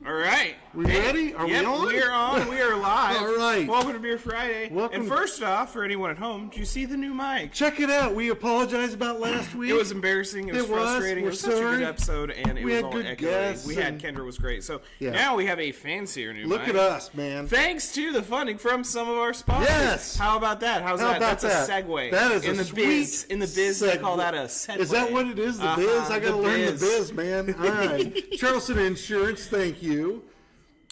All right. We ready? Are we on? We are on. We are live. All right. Welcome to Beer Friday. Welcome. And first off, for anyone at home, do you see the new mic? Check it out. We apologize about last week. It was embarrassing. It was frustrating. It was such a good episode, and it was all echoey. We had Kendra was great. So now we have a fancier new mic. Look at us, man. Thanks to the funding from some of our sponsors. Yes. How about that? How's that? That's a segue. That is in a the biz. In the biz, they call that a segue. Is that what it is? The biz? I got to learn the biz, man. All right. Charleston Insurance, thank you.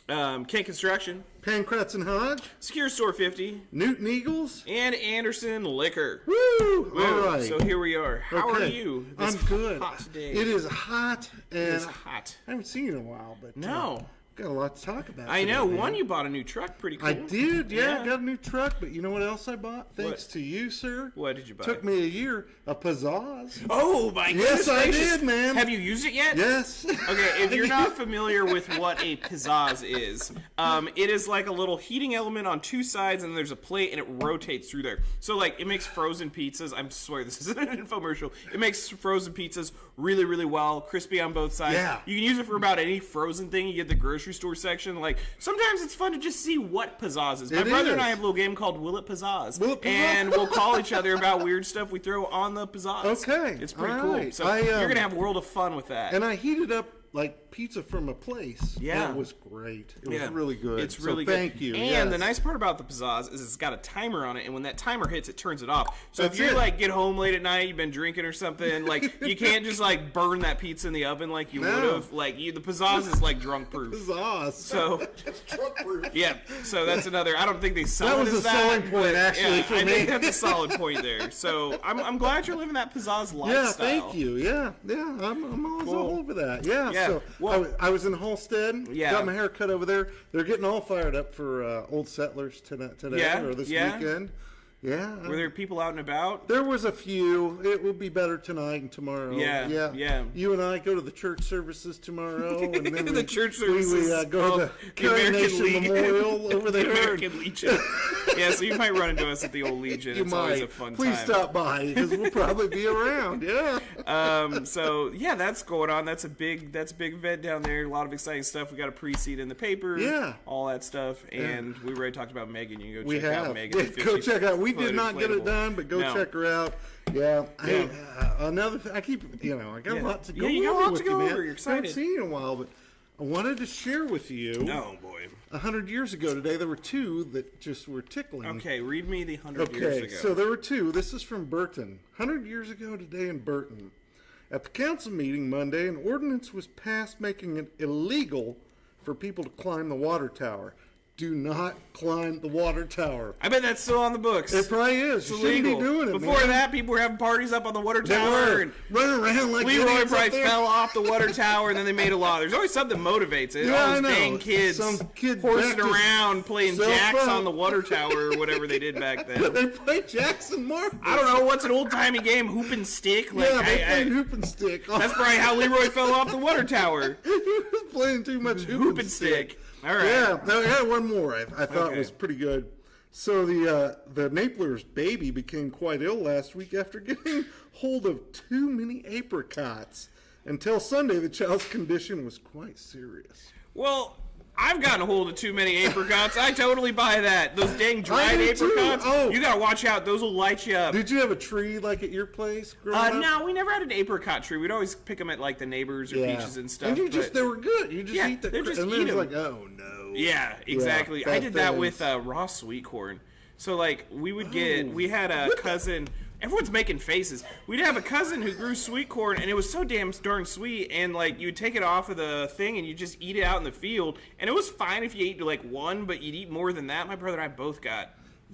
K Construction, Pancratz and Hodge, Secure Store 50, Newton Eagles, and Anderson Liquor. Woo! All right. So here we are. How are you? I'm good. Hot day. It is hot, and it is hot. I haven't seen you in a while, but no. Got a lot to talk about. I know. Man. One, you bought a new truck. Pretty cool. I did, yeah. Got a new truck, but you know what else I bought? Thanks What? to you, sir. What did you buy? Took me a year. A Pizzazz. Oh, my goodness Yes, I gracious. did, man. Have you used it yet? Yes. Okay, if you're not familiar with what a pizzazz is, it is like a little heating element on two sides, and there's a plate, and it rotates through there. So, like, it makes frozen pizzas. I swear this isn't an infomercial. It makes frozen pizzas really, really well, crispy on both sides. Yeah. You can use it for about any frozen thing you get at the grocery store section. Like, sometimes it's fun to just see what pizzazz is. My brother and I have a little game called Will It Pizzazz. Will It Pizzazz? And we'll call each other about weird stuff we throw on the pizzazz. Okay. It's pretty All cool. right. So you're going to have a world of fun with that. And I heated up like pizza from a place. Yeah. It was great. It was really good. It's really good. Thank you. And the nice part about the pizzazz is it's got a timer on it, and when that timer hits, it turns it off. So That's if you it. like get home late at night, you've been drinking or something, like you can't just like burn that pizza in the oven like you would have. Like the pizzazz is like drunk proof. Pizzazz. So drunk proof. yeah, so that's another. I don't think they sell That it was as a that, selling point, but, actually, for I me. think that's a solid point there. So I'm glad you're living that pizzazz lifestyle. Yeah, thank you. Yeah. I'm all over that. Yeah. Yeah. So Well- I was in Halstead. Yeah. Got my hair cut over there. They're getting all fired up for Old Settlers today or this weekend. Yeah. Were there people out and about? There was a few. It will be better tonight and tomorrow. Yeah. You and I go to the church services tomorrow, and then The church services. we go to the American Coronation Legion. Memorial over The there. American Legion. Yeah, so you might run into us at the old Legion. You It's always might. a fun Please time. stop by because we'll probably be around. Yeah. So yeah, that's going on. That's a big event down there. A lot of exciting stuff. We got a pre-seed in the paper. Yeah. All that stuff. And we already talked about Megan. You can go We check have. out Megan. Yeah, go check out. We did not get it done, but go check her out. Yeah. Hey, another thing. I keep, I got a lot to go over. Yeah, you got a lot with to go man. over. You're excited. I haven't seen you in a while, but I wanted to share with you. Oh boy. 100 years ago today, there were two that just were tickling. Okay, read me the 100 years ago. Okay, so there were two. This is from Burton. 100 years ago today in Burton. At the council meeting Monday, an ordinance was passed making it illegal for people to climb the water tower. Do not climb the water tower. I bet that's still on the books. It probably is. You shouldn't be doing it, Before man. that, people were having parties up on the water They tower. were And running around like Leroy idiots up probably there. fell off the water tower, and then they made a law. There's always something that motivates it. Yeah, All I those know. dang kids Some kid horsing backed his around playing self jacks up. on the water tower or whatever they did back then. They played Jackson Marbles. I don't know. What's an old-timey game? Hoop and stick? Like, Yeah, they played hoop and stick. That's probably how Leroy fell off the water tower. He was playing too much Hoop and stick. All right. Yeah, no, I had one more I thought Okay. was pretty good. So the Napler's baby became quite ill last week after getting hold of too many apricots. Until Sunday, the child's condition was quite serious. Well, I've gotten a hold of too many apricots. I totally buy that. Those dang dried do too. apricots. Oh. You gotta watch out. Those will light you up. Did you have a tree like at your place growing up? No, we never had an apricot tree. We'd always pick them at like the neighbors or peaches and stuff. And but- they were good. You just eat the they're just and then eat it's 'em. like, oh no. Yeah, exactly. Yeah, I did that things. with raw sweet corn. So like we would get, we had a cousin. Everyone's making faces. We'd have a cousin who grew sweet corn, and it was so damn darn sweet. And like you'd take it off of the thing, and you just eat it out in the field, and it was fine if you ate like one, but you'd eat more than that. My brother and I both got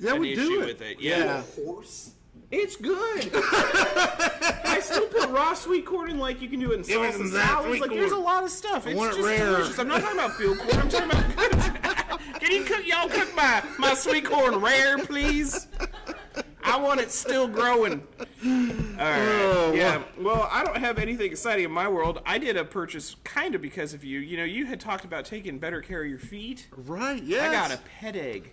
an we issue do it. with it. Yeah. Horse? It's good. I still put raw sweet corn in, like you can do it in Give me sauce some and of that salads. sweet Like there's a corn. lot of stuff. It's want it just rare. delicious. I'm not talking about field corn. I'm talking about good. Can you cook? Y'all cook my sweet corn rare, please. I want it still growing. All right. Yeah. Well, I don't have anything exciting in my world. I did a purchase kind of because of you. You know, you had talked about taking better care of your feet. Right, yes. I got a pet egg.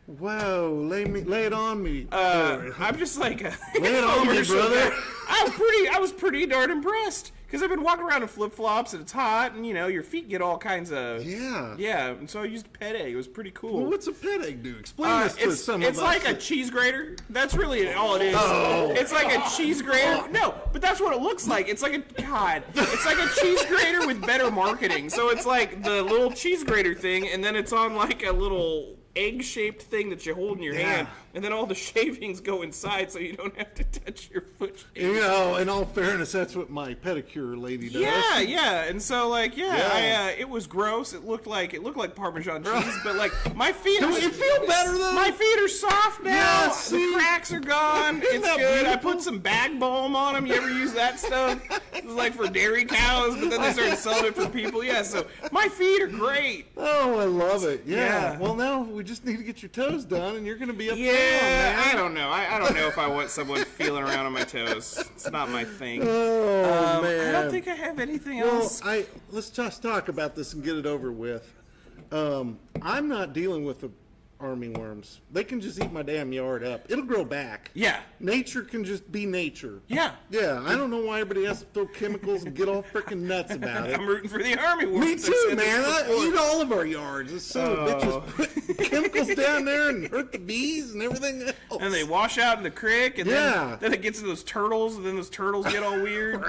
Whoa, lay it on me. I'm just like, Lay it on me, commercial brother. guy. I was pretty darn impressed because I've been walking around in flip flops and it's hot, and your feet get all kinds of yeah. And so I used Ped Egg. It was pretty cool. Well, what's a Ped Egg do? Explain this to some of us. It's like a cheese grater. That's really all it is. Oh. It's like a cheese grater. No, but that's what it looks like. It's like it's like a cheese grater with better marketing. So it's like the little cheese grater thing, and then it's on like a little egg-shaped thing that you hold in your hand, and then all the shavings go inside so you don't have to touch your foot. In all fairness, that's what my pedicure lady does. Yeah, and so it was gross. It looked like Parmesan cheese, but like my feet. Do you feel better though? My feet are soft now. Yeah, the see? cracks are gone. It's that good. I beautiful? put some bag balm on them. You ever use that stuff? It was like for dairy cows, but then they started selling it for people. Yeah, so my feet are great. Oh, I love it. Yeah. Yeah. Well, now we just need to get your toes done, and you're going to be up Yeah, man. I don't know. I don't know if I want someone feeling around on my toes. It's not my thing. Oh, man. I don't think I have anything Well, else. let's just talk about this and get it over with. I'm not dealing with the army worms. They can just eat my damn yard up. It'll grow back. Yeah. Nature can just be nature. Yeah. Yeah, I don't know why everybody has to throw chemicals and get all freaking nuts about it. I'm rooting for the army worms. Me I've too, said this man. I before. eat all of our yards. This son of a bitches put chemicals down there and hurt the bees and everything else. And they wash out in the creek, and then it gets to those turtles, and then those turtles get all weird.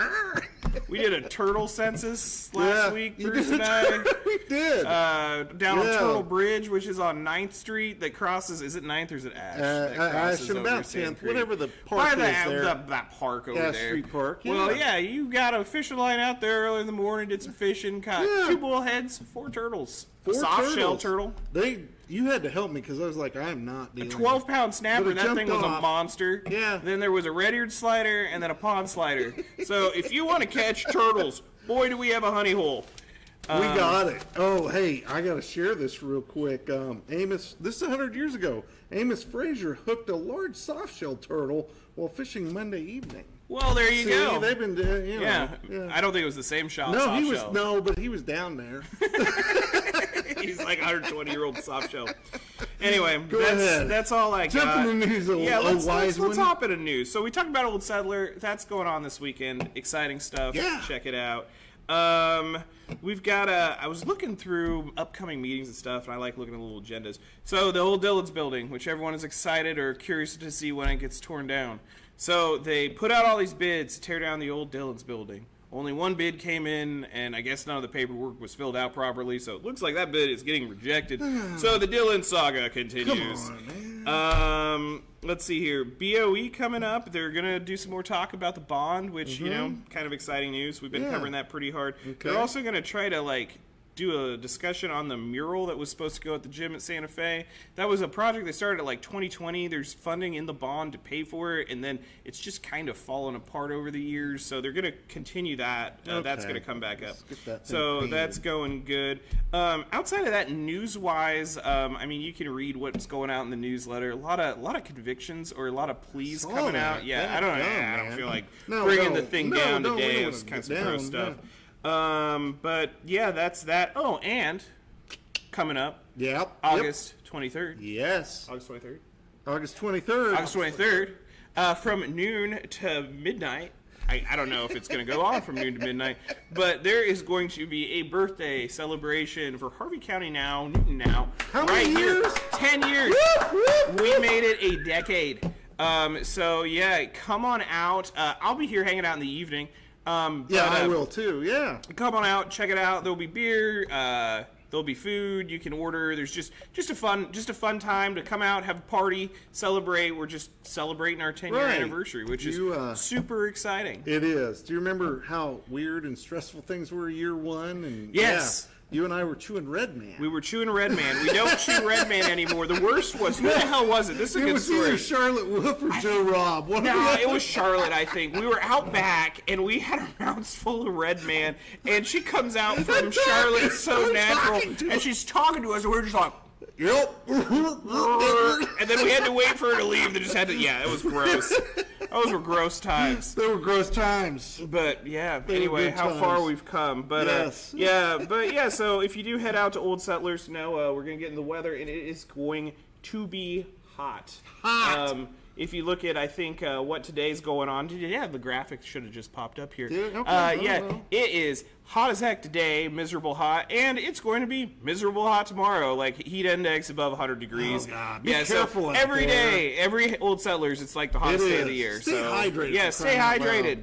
We did a turtle census last week, you Bruce did. and I. We did. Down on Turtle Bridge, which is on 9th Street, that crosses, is it 9th or is it Ash? That crosses Ash and over about Sand 10th, Creek. whatever the By park the, is there. that park over Ash there. Street Park, Well, yeah. you got a fishing line out there early in the morning, did some fishing, caught 2 bullheads, 4 turtles. A soft shell turtle. You had to help me because I was like, I'm not dealing. 12-pound snapper. But it That thing was jumped a off. monster. Yeah. Then there was a red-eared slider and then a pond slider. So if you want to catch turtles, boy, do we have a honey hole. We got it. Oh, hey, I got to share this real quick. Amos, this is 100 years ago. Amos Frazier hooked a large soft-shell turtle while fishing Monday evening. Well, there you See, go. they've been, Yeah. I don't think it was the same shot. No, soft he was shell. but he was down there. He's like 120-year-old soft shell. Anyway, ahead. that's all I got. Jumping the news, let's hop into news. So we talked about Old Settler. That's going on this weekend. Exciting stuff. Yeah. Check it out. We've got I was looking through upcoming meetings and stuff, and I like looking at little agendas. So the old Dillon's building, which everyone is excited or curious to see when it gets torn down. So they put out all these bids to tear down the old Dillon's building. Only one bid came in, and I guess none of the paperwork was filled out properly, so it looks like that bid is getting rejected. So the Dillon saga continues. Come on, man. Let's see here. BOE coming up. They're going to do some more talk about the bond, which, kind of exciting news. We've been covering that pretty hard. Okay. They're also going to try to, do a discussion on the mural that was supposed to go at the gym at Santa Fe. That was a project that started at 2020. There's funding in the bond to pay for it, and then it's just kind of fallen apart over the years. So they're going to continue that. That's going to come back up. Let's get that thing So painted. that's going good. Outside of that, news-wise, you can read what's going out in the newsletter. A lot of convictions or a lot of pleas Saw coming that. out. Yeah, That's I don't man. feel like No, bringing no. the thing No, down no, we today. don't It was wanna kind of get some gross down, stuff. But yeah, that's that. Oh, and coming up, Yep. August 23rd. Yes. August 23rd. August 23rd. August 23rd, from noon to midnight. I don't know if it's going to go on from noon to midnight, but there is going to be a birthday celebration for Harvey County Now, Newton Now. How many years? 10 years. We made it a decade. So yeah, come on out. I'll be here hanging out in the evening. I will too. Yeah. Come on out, check it out. There'll be beer. There'll be food you can order. There's just a fun time to come out, have a party, celebrate. We're just celebrating our 10-year Right. anniversary, which is super exciting. It is. Do you remember how weird and stressful things were year one? And Yes. yeah, you and I were chewing Red Man. We were chewing Red Man. We don't chew Red Man anymore. The worst was, who the hell was it? This is a It good was story. either Charlotte Wolf or Joe Robb. One of No, the it was Charlotte, I think. We were out back, and we had our mouths full of Red Man, and she comes out from Charlotte So I'm Natural, talking to and she's talking to us, and we're just like, Yep. and then we had to wait for her to leave. They just had to, yeah, it was gross. Those were gross times. They were gross times. But yeah, were anyway, good how times. far we've come. But Yes. yeah, so if you do head out to Old Settlers, we're gonna get in the weather, and it is going to be hot. Hot. If you look at, I think, what today's going on. Yeah, the graphic should have just popped up here. Did it? Okay, yeah, well. it is hot as heck today, miserable hot, and it's going to be miserable hot tomorrow. Like, heat index above 100 degrees. Oh, God. Be Yeah, careful so out every there. day, every Old Settlers, it's like the hottest It day of the is. year. Stay so, hydrated, Yeah, for stay crying out loud. hydrated.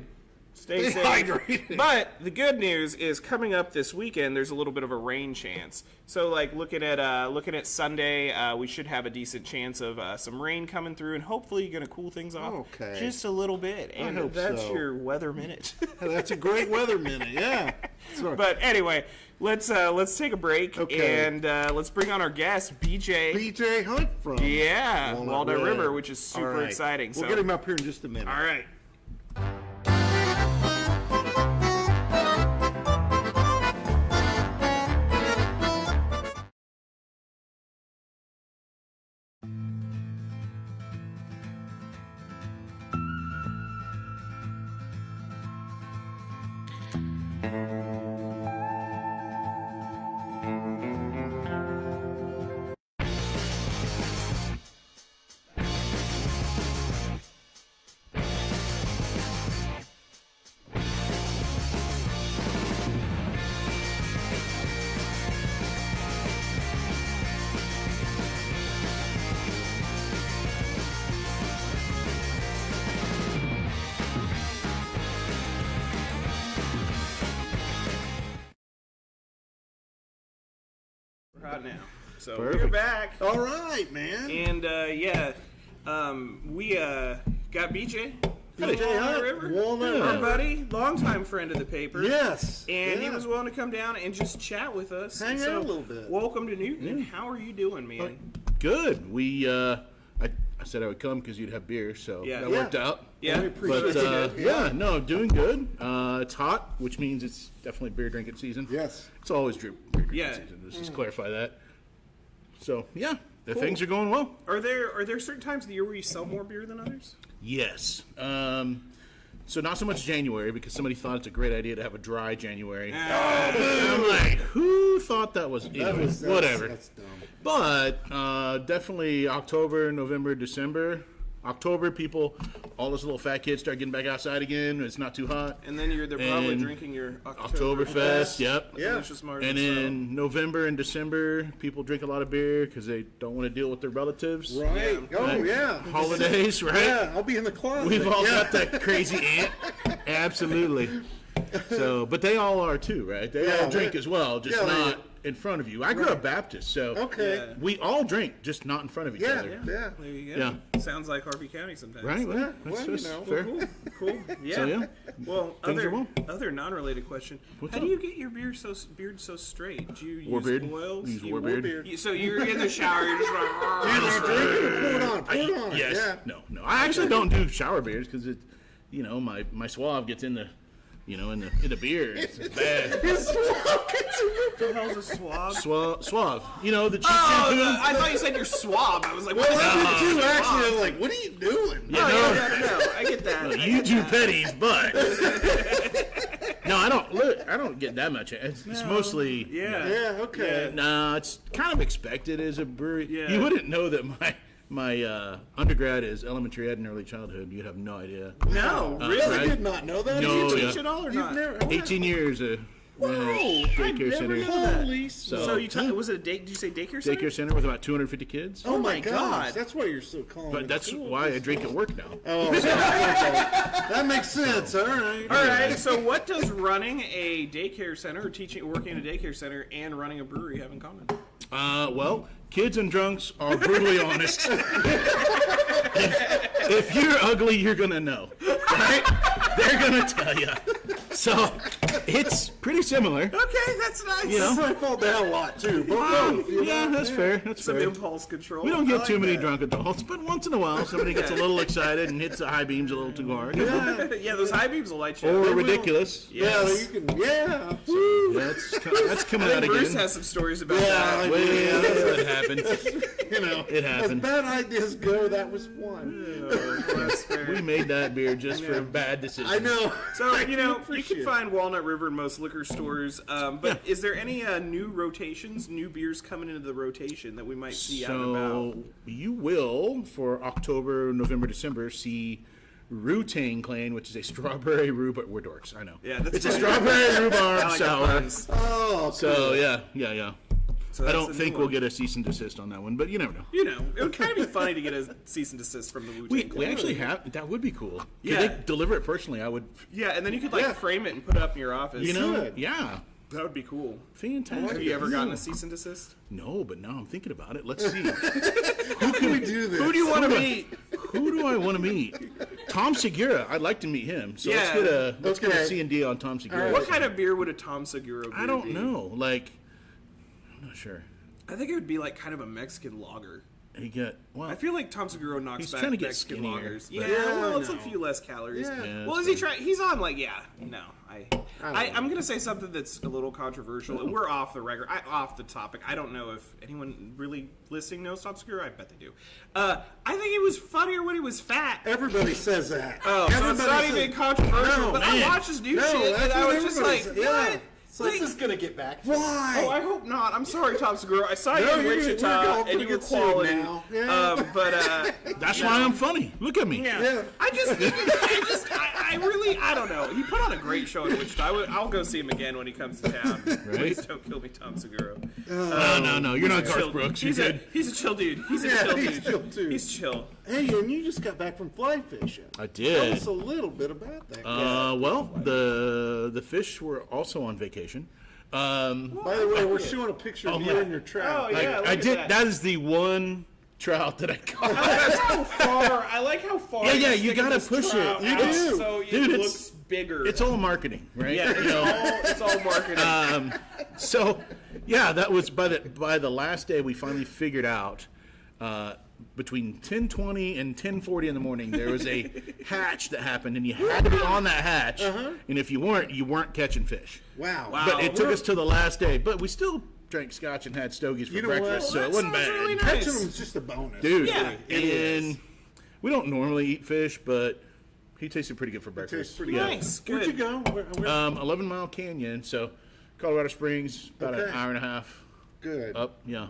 Stay safe. hydrated. But the good news is coming up this weekend, there's a little bit of a rain chance. So, like, looking at Sunday, we should have a decent chance of some rain coming through, and hopefully going to cool things off Okay. just a little bit. And hope that's so. your weather minute. That's a great weather minute. Yeah. Sorry. But anyway, let's take a break Okay. and let's bring on our guest, BJ. BJ Hunt from Walnut River, which is super All right. exciting. We'll So, get him up here in just a minute. all right. We're hot now. So we're Perfect. back. All right, man. And we got BJ. from BJ Walnut Hunt, River. Walnut Our River. buddy, longtime friend of the paper. Yes. And he yeah. was willing to come down and just chat with us. Hang So, out a little bit. Welcome to Newton. And how are you doing, man? Good. I said I would come because you'd have beer, so Yeah. that Yeah. worked out. Yeah. We appreciate But it. yeah, no, doing good. It's hot, which means it's definitely beer drinking season. Yes. It's always beer drinking Yeah. season. Let's just clarify that. So yeah, things are going well. Are there certain times of the year where you sell more beer than others? Yes. So not so much January because somebody thought it's a great idea to have a dry January. I'm like, who thought that was? Anyway, whatever. That's dumb. But definitely October, November, December. October, all those little fat kids start getting back outside again. It's not too hot. And then they're probably And drinking your Oktoberfest, yep. Yeah. Delicious Martin And in November and December, people drink a lot of beer because they don't want to deal with their relatives. Right. Yeah. Oh, yeah. Holidays, right? Yeah, I'll be in the closet. We've all yeah. got that crazy aunt. Absolutely. So, but they all are too, right? They Yeah, all drink they- as well, just yeah, they- not in front of you. I grew up Baptist, so Okay. Yeah. we all drink, just not in front of each Yeah. other. Yeah. There you go. Yeah. Sounds like Harvey County sometimes. Right? Well, Yeah, that's well, you just know. fair. Cool. Yeah. So, yeah. Well, Things are well. other non-related question. What's How up? do you get your beard so straight? Do you Warbeard. use oils? Use You- Warbeard. So you're in the shower. You're just like. Do you drink it or pour it on? Pour it on. Yes. Yeah. No. I actually don't do shower beers because it, my suave gets in the, in the beer. It's bad. What the hell's a swab? Suave. The cheap Oh, shampoo. I thought you said you're swab. I was like, what Well, the I hell? did too, actually. I was like, what are you doing? Yeah, No, I get that. You do petties, but no, I don't. Look, I don't get that much. It's mostly. Yeah. Yeah, okay. No, it's kind of expected as a brewery. Yeah. You wouldn't know that my undergrad is elementary ed and early childhood. You'd have no idea. No, I really? did not know that. No, Did you yeah. Teach it all or You've not? never. 18 years. Whoa, daycare I center. never knew that. Holy So you was it a did you say daycare center? Daycare center with about 250 kids. Oh my my gosh, God. that's why you're so calm. But that's why I drink at work now. Oh, okay. That makes sense. All right. All right. So what does running a daycare center or working in a daycare center and running a brewery have in common? Well, kids and drunks are brutally honest. if you're ugly, you're gonna know, right? They're gonna tell you. So it's pretty similar. Okay, that's nice. You know? I fall down a lot too. But both, you Yeah, know? that's fair. That's Some fair. impulse control. We don't I get like too many that. drunk adults, but once in a while, somebody gets a little excited and hits the high beams a little too hard. Yeah, those high beams will light you Or up. ridiculous. Yeah, Yes. you can. Yeah. Yeah. that's coming out Bruce again. has some stories about that. Well, that happened. It As happened. bad ideas go, that was one. We made that beer just for bad decisions. I know. So, you know, you appreciate can it. find Walnut River in most liquor stores. But is there any new rotations, new beers coming into the rotation that we might see out and about? So you will, for October, November, December, see Rutang Clan, which is a strawberry rhubarb. We're dorks, I know. Yeah, that's it's a funny. strawberry I rhubarb like the sour. puns. Oh, So yeah. So I that's don't the think new we'll one. get a cease and desist on that one, but you never know. You know, it would kind of be funny to get a cease and desist from the Wu-Tang We Clan. actually have that. Would be cool. Could Yeah. they deliver it personally? I would. Yeah, and then you could Yeah. frame it and put it up in your office. You know, Should. yeah, that would be cool. fantastic. Have you ever gotten a cease and desist? No, but now I'm thinking about it. Let's see. Who can we do this? Who do you want to meet? Who do I want to meet? Tom Segura. I'd like to meet him. So Yeah. let's get a Okay. C&D on Tom Segura. What kind of beer would a Tom Segura beer I don't be? know. Like, I'm not sure. I think it would be like kind of a Mexican lager. He got well. I feel like Tom Segura knocks He's back trying to get Mexican skinnier, lagers. but- Yeah, well, it's a no. few less calories. Yeah. Well, is he trying? He's on like no. I'm gonna say something that's a little controversial, and we're off the record, off the topic. I don't know if anyone really listening knows Tom Segura. I bet they do. I think he was funnier when he was fat. Everybody says that. Oh, so it's not Everybody even says- controversial. No, but man. I watched his new No, shit, that's and I what was just everybody like, says. Yeah. what? So Like, this is gonna get back. Why? Oh, I hope not. I'm sorry, Tom Segura. I saw you No, in we're Wichita, all and gonna you were get sued quality. now. Yeah. That's why I'm funny. Look at me. Yeah. I really, I don't know. He put on a great show in Wichita. I'll go see him again when he comes to town. Right? Please don't kill me, Tom Segura. No. You're not Chill- Garth Brooks. You're He's a, good. he's a chill dude. He's a Yeah, chill he's dude. chill, too. He's chill. Hey, and you just got back from fly fishing. I Tell did. us a little bit about that. Well, the fish were also on vacation. By the way, we're showing a picture of you my- and your trout. Oh, yeah. look I at did. that. That is the one trout that I caught. That's how far. I like how far. Yeah, you're you sticking gotta this push trout it. You out do. So Dude, it it's- looks bigger. It's all marketing, right? yeah. It's all marketing. So, yeah, that was by the last day we finally figured out between 10:20 and 10:40 in the morning there was a hatch that happened, and you had to be on that hatch. And if you weren't catching fish. Wow. But it took us to the last day. But we still drank scotch and had stogies for You know what? breakfast, so Well, it that wasn't sounds bad. really nice. Catching them is just a bonus. Dude, Yeah, it is. and we don't normally eat fish, but he tasted pretty good for Tastes breakfast. pretty Yeah. Nice. Where'd Good. you go? Where? 11 Mile Canyon, so Colorado Springs, about an Okay. hour and a half Good. up. Yeah,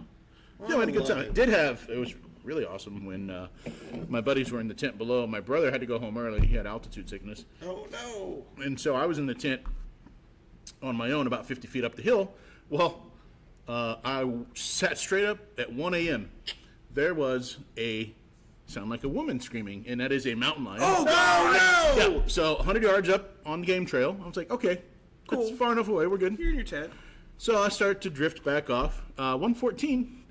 we had a good time. It was really awesome when my buddies were in the tent below. My brother had to go home early; he had altitude sickness, Oh no. and so I was in the tent on my own, about 50 feet up the hill. Well, I sat straight up at 1 a.m. There was sound like a woman screaming, and that is a mountain lion. Oh no! Yeah, so 100 yards up on the game trail. I was like, okay, Cool. that's far enough away. We're good. You're in your tent. So I start to drift back off. 114,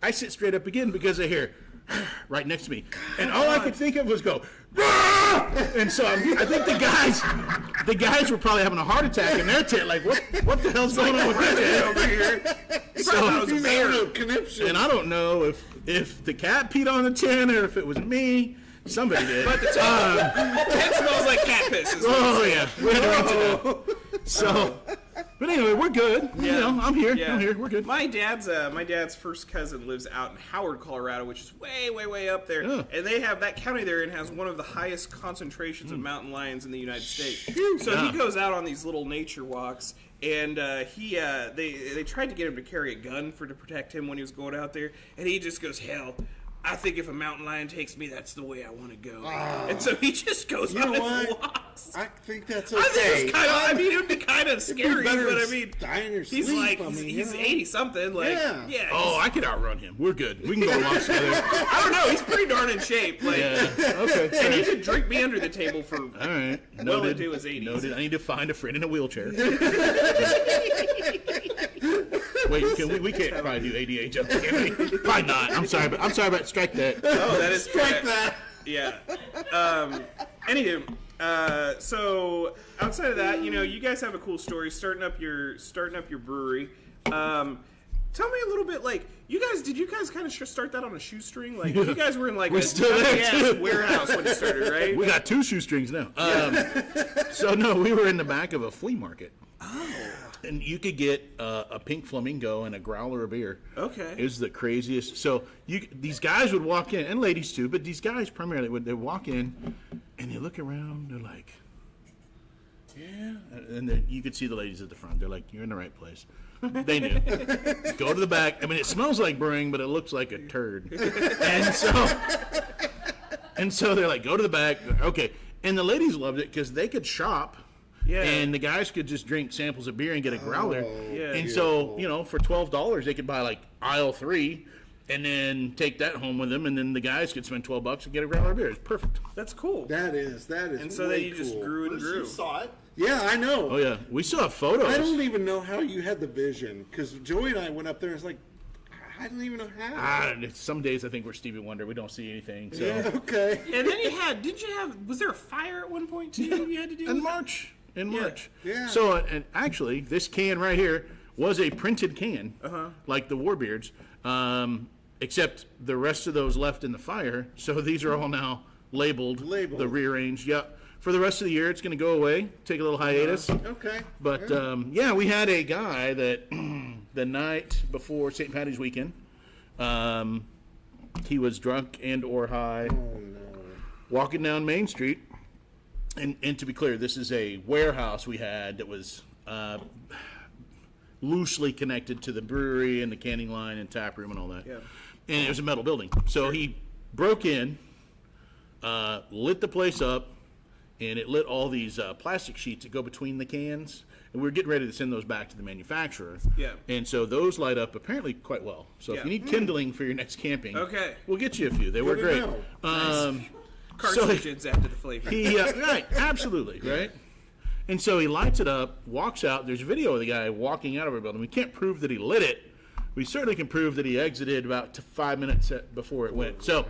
I sit straight up again because I hear right next to me. And all I could think of was go, "Rah!" And so I think the guys were probably having a heart attack in their tent. Like, what the hell's going on with this tent over here? So, He's having a conniption. and I don't know if the cat peed on the tent or if it was me. Somebody did. But the tent smells like cat piss. is what Oh yeah, we had to rinse it out. So, but anyway, we're good. You know, I'm here. Yeah. I'm here. We're good. My dad's first cousin lives out in Howard, Colorado, which is way up there. Yeah. And they have that county there and has one of the highest concentrations of mountain lions in the United States. So Yeah. he goes out on these little nature walks, and they tried to get him to carry a gun to protect him when he was going out there, and he just goes, hell. I think if a mountain lion takes me, that's the way I want to go. And so he just goes You on know his what? walks. I think that's I think okay. it's kind of. I mean, it would be kind of scary, better but I than mean, dying in your he's sleep, like I mean, he's you know? 80 something. Like, Yeah. Oh, I could outrun him. We're good. We can go on walks together. I don't know. He's pretty darn in shape. Like, Yeah. Okay. and he could drink me under the table for. All right. Well Noted. into his 80s. Noted. I need to find a friend in a wheelchair. Wait, we can't probably do ADA jokes, can we? Probably not. I'm sorry, but strike that. Oh, that is Strike that. Yeah. Anywho, so outside of that, you guys have a cool story starting up your brewery. Tell me a little bit, like, did you guys kind of start that on a shoestring? Like, you guys were in like We're a still there, gigantic too. warehouse when you started, right? We got two shoestrings now. So no, we were in the back of a flea market. And you could get a pink flamingo and a growler of beer. Okay. It was the craziest. So these guys would walk in, and ladies too, but these guys primarily would walk in, and they look around. They're like, yeah, and then you could see the ladies at the front. They're like, you're in the right place. They knew. Go to the back. I mean, it smells like brewing, but it looks like a turd. And so they're like, go to the back. Okay. And the ladies loved it because they could shop. Yeah. And the guys could just drink samples of beer and get a growler. Yeah. And so, for $12, they could buy like aisle 3 and then take that home with them. And then the guys could spend $12 and get a growler of beer. It's perfect. That's cool. That is. And so then you just grew and grew. You saw it. Yeah, I know. Oh, yeah. We saw photos. I don't even know how you had the vision because Joey and I went up there. And it's like, I don't even know how. Some days I think we're Stevie Wonder. We don't see anything. So. Yeah, okay. And then was there a fire at one point too you had to do? In March. Yeah. So, and actually, this can right here was a printed can, like the Warbeards, except the rest of those left in the fire. So these are all now labeled. The rearranged. Yep. For the rest of the year, it's going to go away, take a little hiatus. Okay. But, we had a guy that the night before St. Patty's weekend, he was drunk and or high, walking down Main Street. And to be clear, this is a warehouse we had that was loosely connected to the brewery and the canning line and tap room and all that. Yeah. And it was a metal building. So he broke in, lit the place up, and it lit all these plastic sheets that go between the cans. And we were getting ready to send those back to the manufacturer. Yeah. And so those light up apparently quite well. So if you need kindling for your next camping, we'll get you a few. They were great. Nice. Carcinogens added to the flavor. Right, absolutely, right? And so he lights it up, walks out. There's a video of the guy walking out of our building. We can't prove that he lit it. We certainly can prove that he exited about 5 minutes before it went. So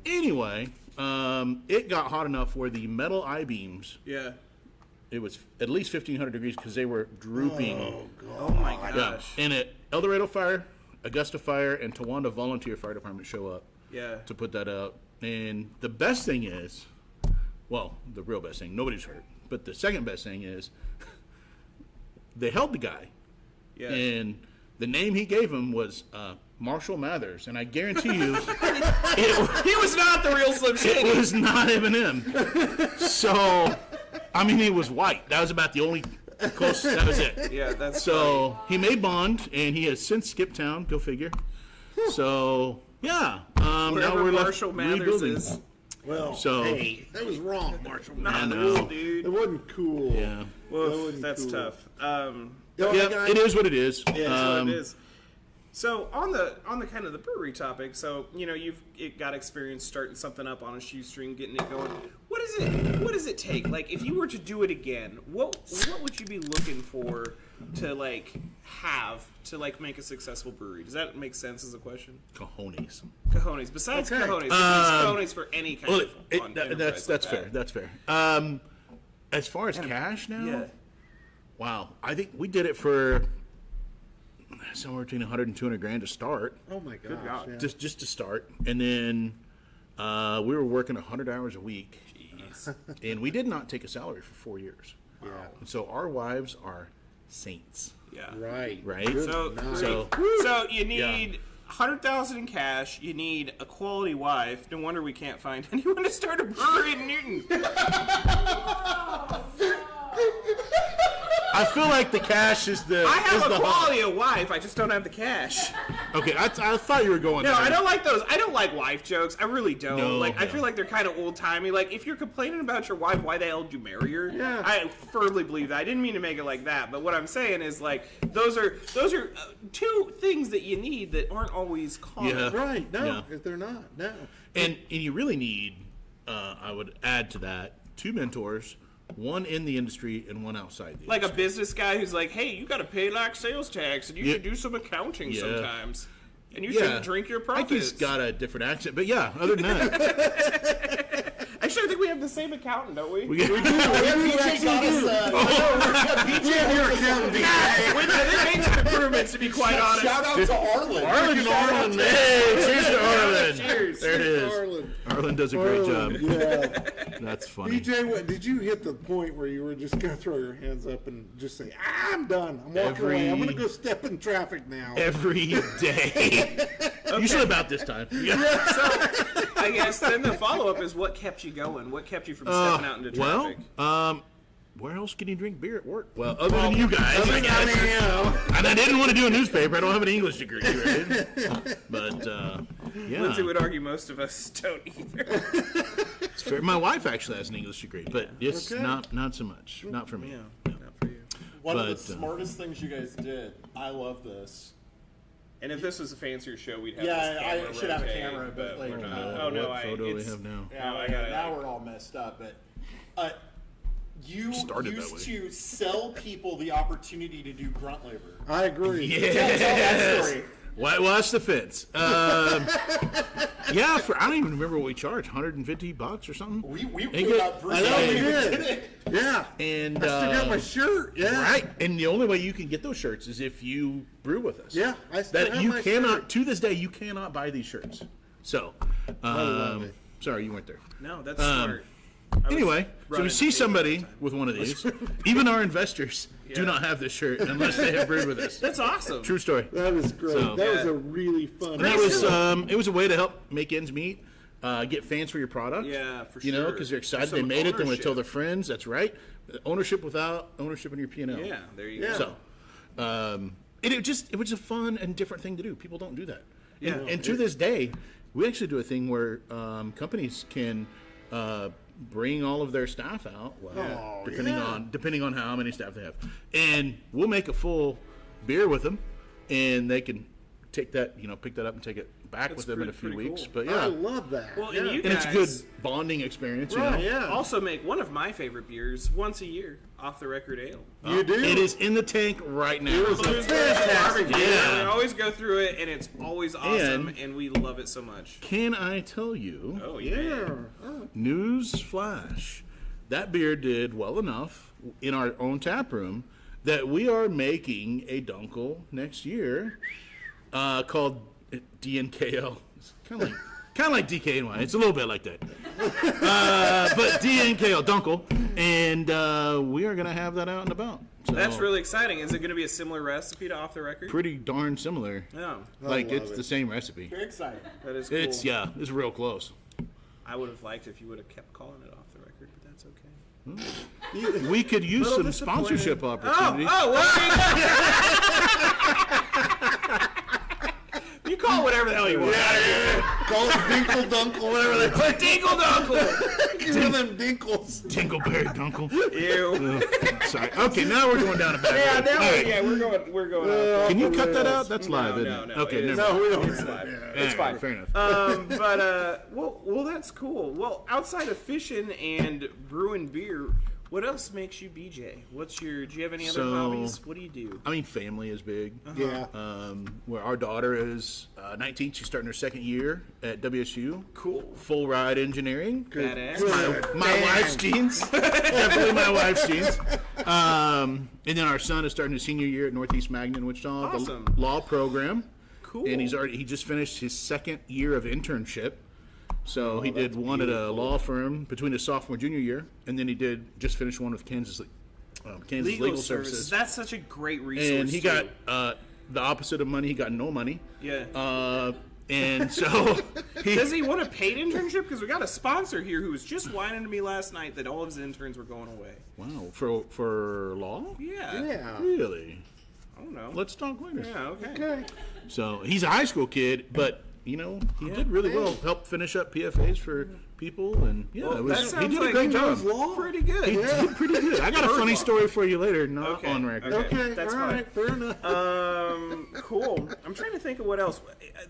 anyway, it got hot enough where the metal I-beams, it was at least 1,500 degrees because they were drooping. Oh my gosh. Yeah. And El Dorado Fire, Augusta Fire, and Towanda Volunteer Fire Department show up to put that out. And the best thing is, well, the real best thing, nobody's hurt. But the second best thing is, they held the guy. Yeah. And the name he gave him was Marshall Mathers. And I guarantee you, he was not the real Slim Shady. it was not Eminem. So, I mean, he was white. That was about the only close, that was it. Yeah, that's So, he made bond, and he has since skipped town, go figure. So... yeah, now we're Marshall left Mathers rebuilding. is. Well, So- hey, that was wrong, Marshall. Not know. cool, dude. It wasn't cool. Yeah, Well, wasn't that's cool. tough. yeah, it is what it is. That's what it is. So on the kind of the brewery topic, so you've got experience starting something up on a shoestring, getting it going. What does it take? Like, if you were to do it again, what would you be looking for to have to make a successful brewery? Does that make sense as a question? Cojones. Cojones. Besides Okay. cojones, cojones for any kind of fun enterprise That's like fair. that. That's fair. As far as cash now, Yeah. wow, I think we did it for somewhere between 100 and 200 grand to start, Oh my gosh. God. Yeah. just to start, and then we were working 100 hours a week, and we did not take a salary for 4 years. Yeah. And so our wives are saints, Yeah. Right. right? Good So, night. So you need 100,000 in cash. You need a quality wife. No wonder we can't find anyone to start a brewery in Newton. I feel like the cash is the. I is have the a quality of wife. I just don't have the cash. Okay, I thought you were going. No, there. I don't like those. I don't like wife jokes. I really don't. No, I no. feel like they're kind of old timey. Like, if you're complaining about your wife, why the hell did you marry her? Yeah. I firmly believe that. I didn't mean to make it like that, but what I'm saying is those are two things that you need that aren't always common. Yeah. Right. No, Yeah. if they're not. No. And you really need, I would add to that, 2 mentors, one in the industry and one outside the Like a industry. business guy who's like, hey, you got to pay sales tax, and you Yeah. should do some accounting Yeah. sometimes, and you should drink your I profits. think he's got a different accent, but yeah, other than that, Actually, I think we have the same accountant, don't we? we get, PJ got us. Yeah, you're a accountant. I think Main Street improvements, to be quite honest. Shout out to Arlen. Arlen, Arlen, hey, cheers to Arlen. Cheers. There it is. Arlen. Arlen does a great job. Yeah. That's funny. BJ, did you hit the point where you were just going to throw your hands up and just say, I'm done. I'm walking away. I'm going to go step in traffic now. Every day. Usually about this time. Yeah. So, I guess then the follow-up is what kept you going? What kept you from stepping out into traffic? Well, where else can you drink beer at work? Well, other than you guys, I guess. And I didn't want to do a newspaper. I don't have an English degree, right? But, yeah. Lindsay would argue most of us don't either. It's fair. My wife actually has an English degree, but it's Okay. not so much. Not for me. Yeah, not for you. One of But, the smartest things you guys did. I love this. And if this was a fancier show, we'd have Yeah, this I camera should have a rotate, camera, but, like, we're not. uh, Oh no, what photo we it's, have now? Yeah, I gotta, now like- we're all messed up, but you Started that used way. to sell people the opportunity to do grunt labor. I agree. Yeah, tell that story. Watch the fence. Yeah, I don't even remember what we charged. $150 or something. We Ain't put good. up I know we Bruce. did. Yeah. And I still got my shirt. Yeah. right, and the only way you can get those shirts is if you brew with us. Yeah, I still That have you my cannot shirt. to this day you cannot buy these shirts. So, love it. sorry you weren't there. No, that's smart. I was Anyway, so running we see the table somebody at the time. with one of these. Even our investors do Yeah. not have this shirt unless they have brewed with us. That's awesome. True story. That is great. So- that was Yeah. a really fun. And that was it was a way to help make ends meet, get fans for your product. Yeah, for You know, sure. because they're excited Some they made it. They want to tell ownership. their friends. That's right. Ownership without ownership in your P&L. Yeah, there you Yeah. go. So, it was a fun and different thing to do. People don't do that. Yeah. And to this day, we actually do a thing where companies can bring all of their staff out. Oh, Depending on how many staff they have, and we'll make a full beer with them, and they can take that, pick that up and take it back That's with them in a few pretty weeks. cool. But I yeah, love that. Well, yeah. and you and it's a guys good bonding experience. Right, You know? yeah. also make one of my favorite beers once a year, Off the Record Ale. You do. It is in the tank right now. It was a Blues fantastic. Barbecue. Yeah. We always go through it, and it's always awesome, And- and we love it so much. Can I tell you? Oh Yeah. yeah. Oh, News flash. That beer did well enough in our own tap room that we are making a Dunkel next year called DNKL. It's kind of like DKNY. It's a little bit like that. But DNKL, Dunkel. And we are going to have that out and about. So That's really exciting. Is it going to be a similar recipe to Off the Record? pretty darn similar. Yeah, Like, love it's it. the same recipe. Very exciting. that is cool. It's real close. I would have liked if you would have kept calling it Off the Record, but that's okay. We could use Little some disappointed. sponsorship opportunities. You call it whatever the hell you want. call it Dinkle Dunkle, whatever they put. Dingle Dunkle. Give me them Dinkles. Dingleberry Dunkel. Ew. Sorry. Okay, now we're going down a bad Yeah, road. now All right. we're going off. Can you cut that out? That's live, isn't no, it? no, Okay, it is- never No, we don't. It's live. It's fine. Fair enough. Well, that's cool. Well, outside of fishing and brewing beer, what else makes you BJ? Do you have any other So- hobbies? What do you do? I mean, family is big. Yeah. Where our daughter is 19, she's starting her second year at WSU. Cool. Full ride engineering. Badass. My wife's genes. Definitely my wife's genes. And then our son is starting his senior year at Northeast Magna in Wichita, Awesome. the law program. Cool. And he just finished his second year of internship. So he did one at a law firm between his sophomore and junior year, and then he just finished one with Kansas Legal Services. That's such a great resource. And he too. got the opposite of money. He got no money. Yeah. And so Does he want a paid internship? Because we got a sponsor here who was just whining to me last night that all of his interns were going away. wow, for law? Yeah. Yeah. Really? I don't know. Let's talk later. Yeah. Okay. Okay. So he's a high school kid, but he did really well. Helped finish up PFAs for people, and Well, it that was, he sounds did like a great he job. knows law. Pretty good. He did pretty good. I got a funny story for you later, not Okay, on record. okay. Okay. That's all fine. right. Fair enough. Cool. I'm trying to think of what else.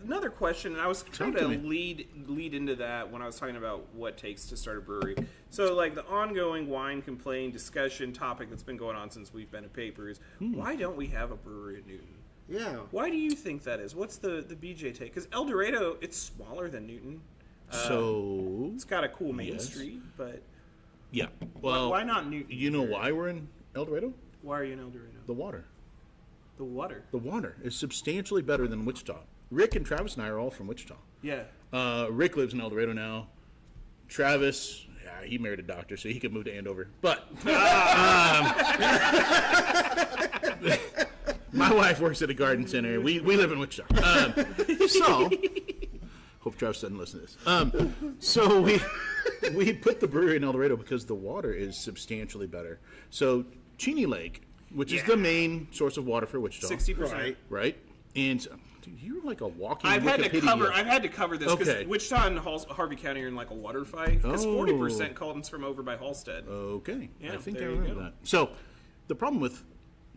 Another question, and I was trying Talk to to me. lead into that when I was talking about what it takes to start a brewery. So, like the ongoing wine complaint discussion topic that's been going on since we've been at Papers. Why don't we have a brewery in Newton? Yeah. Why do you think that is? What's the BJ take? Because El Dorado, it's smaller than Newton. So It's got a cool main Yes. street, but yeah, well, why not Newton? You know why we're in El Dorado? Why are you in El Dorado? The water. The water. The water is substantially better than Wichita. Rick and Travis and I are all from Wichita. Yeah. Rick lives in El Dorado now. Travis, yeah, he married a doctor, so he could move to Andover. But my wife works at a garden center. We live in Wichita. So, hope Travis doesn't listen to this. So we put the brewery in El Dorado because the water is substantially better. So Cheney Lake, which is the main source of water for Wichita, 60%. right? And dude, you're like a walking. I've had Wikipedia. to cover this because Okay. Wichita and Harvey County are in like a water fight because Oh. 40% comes from over by Halstead. Okay, Yeah, I think I there you remember go. that. So, the problem with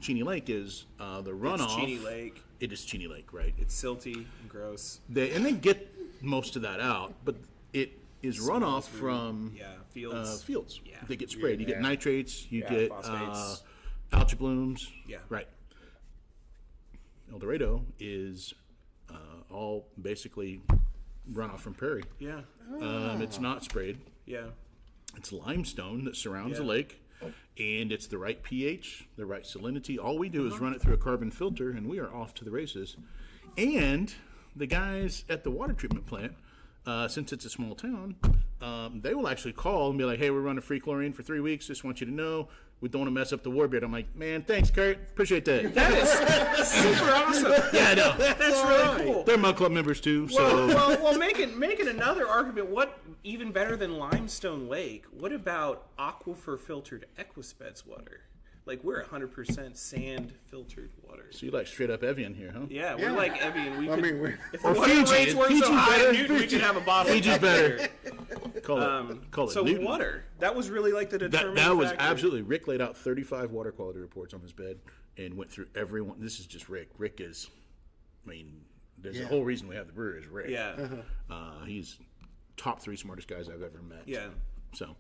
Cheney Lake is the runoff. It's Cheney Lake. It is Cheney Lake, right? It's silty and gross. They get most of that out, but it is runoff from Fields. fields. Yeah. They get sprayed. You get nitrates. You Yeah, get phosphates. algae blooms. Yeah. Right. El Dorado is all basically runoff from prairie. Yeah. It's not sprayed. Yeah. It's limestone that surrounds the Yeah. lake, and it's the right pH, the right salinity. All we do is run it through a carbon filter, and we are off to the races. And the guys at the water treatment plant, since it's a small town, they will actually call and be like, "Hey, we're running free chlorine for 3 weeks. Just want you to know we don't want to mess up the Warbeard." I'm like, "Man, thanks, Kurt. Appreciate that." That is super awesome. Yeah, I know. That's really cool. They're Mud Club members too, so Well, making another argument. What even better than Limestone Lake? What about aquifer filtered Equispeds water? Like we're 100% sand filtered water. so you like straight up Evian here, huh? Yeah, we're like Evian. We I could, mean, we- if the Or water Fiji. rates weren't so Fiji's high better. in Newton, we could have a bottle. Fiji's of better. Call it So Newton. water. That was really like the determining That was factor. absolutely. Rick laid out 35 water quality reports on his bed and went through every one. This is just Rick. Rick is, I mean, there's a whole reason we have the brewery is Rick. Yeah. He's top 3 smartest guys I've ever met. Yeah. So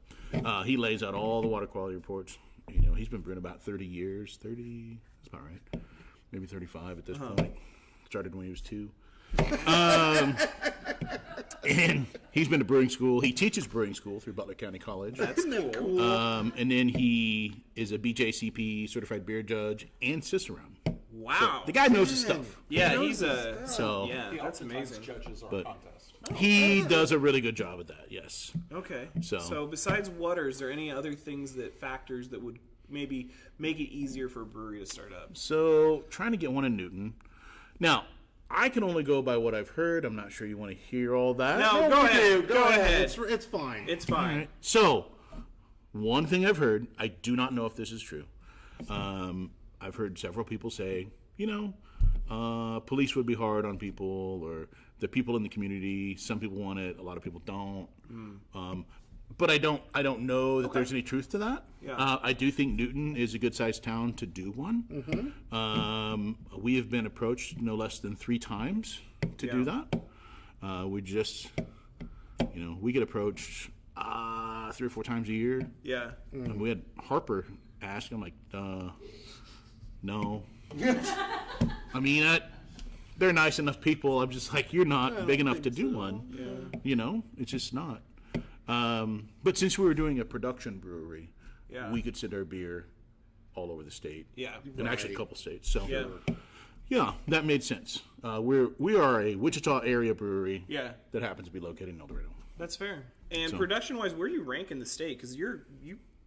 he lays out all the water quality reports. You know, he's been brewing about 30 years. 30, that's about right. Maybe 35 at this point. Started when he was 2. And he's been to brewing school. He teaches brewing school through Butler County College. That's cool. And then he is a BJCP certified beer judge and Cicerone. Wow. The guy knows his stuff. Yeah, he's a. So Yeah, that's amazing. Judges our But- contest. he does a really good job at that, yes. Okay. So- besides water, is there any other factors that would maybe make it easier for a brewery to start up? So trying to get one in Newton. Now, I can only go by what I've heard. I'm not sure you want to hear all that. No, go ahead. Go ahead. It's fine. It's fine. All right. So, one thing I've heard, I do not know if this is true. I've heard several people say, police would be hard on people, or the people in the community. Some people want it, a lot of people don't. But I don't know that there's any truth to that. Yeah. I do think Newton is a good sized town to do one. We have been approached no less than 3 times to do that. We just, we get approached 3 or 4 times a year. Yeah. And we had Harper ask. I'm like, no. I mean, they're nice enough people. I'm just like, you're not big enough to do one. It's just not. But since we were doing a production brewery, we could send our beer all over the state. Yeah. And actually a couple states. So Yeah. yeah, that made sense. We are a Wichita area brewery Yeah. that happens to be located in El Dorado. That's fair. And So- production-wise, where do you rank in the state? Because you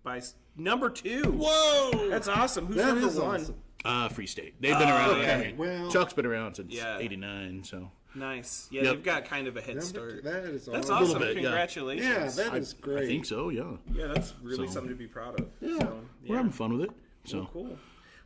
by number 2. Whoa! That's awesome. Who's That number is 1? awesome. Free State. They've been around. okay. I mean, Well- Chuck's been around since Yeah. '89. So Nice. Yeah, Yep. they've got kind of a head start. That is That's awesome. awesome. little bit, yeah. Congratulations. Yeah, that is great. I think so. Yeah. Yeah, that's really So- something to be proud of. Yeah. So, We're having fun with it. So Cool.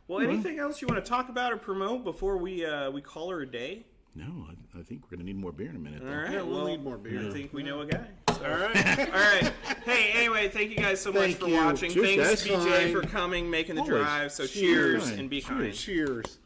Well, anything else you want to talk about or promote before we call her a day? no, I think we're gonna need more beer in a minute. Though. All right. Yeah, we'll well, need more beer. I think we know a guy. So. All right. All right. Hey, anyway, thank you guys so much Thank for you. watching. Cheers, Thanks, guys. BJ, Fine. for coming, making the Always. drive. So Cheers. cheers and be kind. Cheers.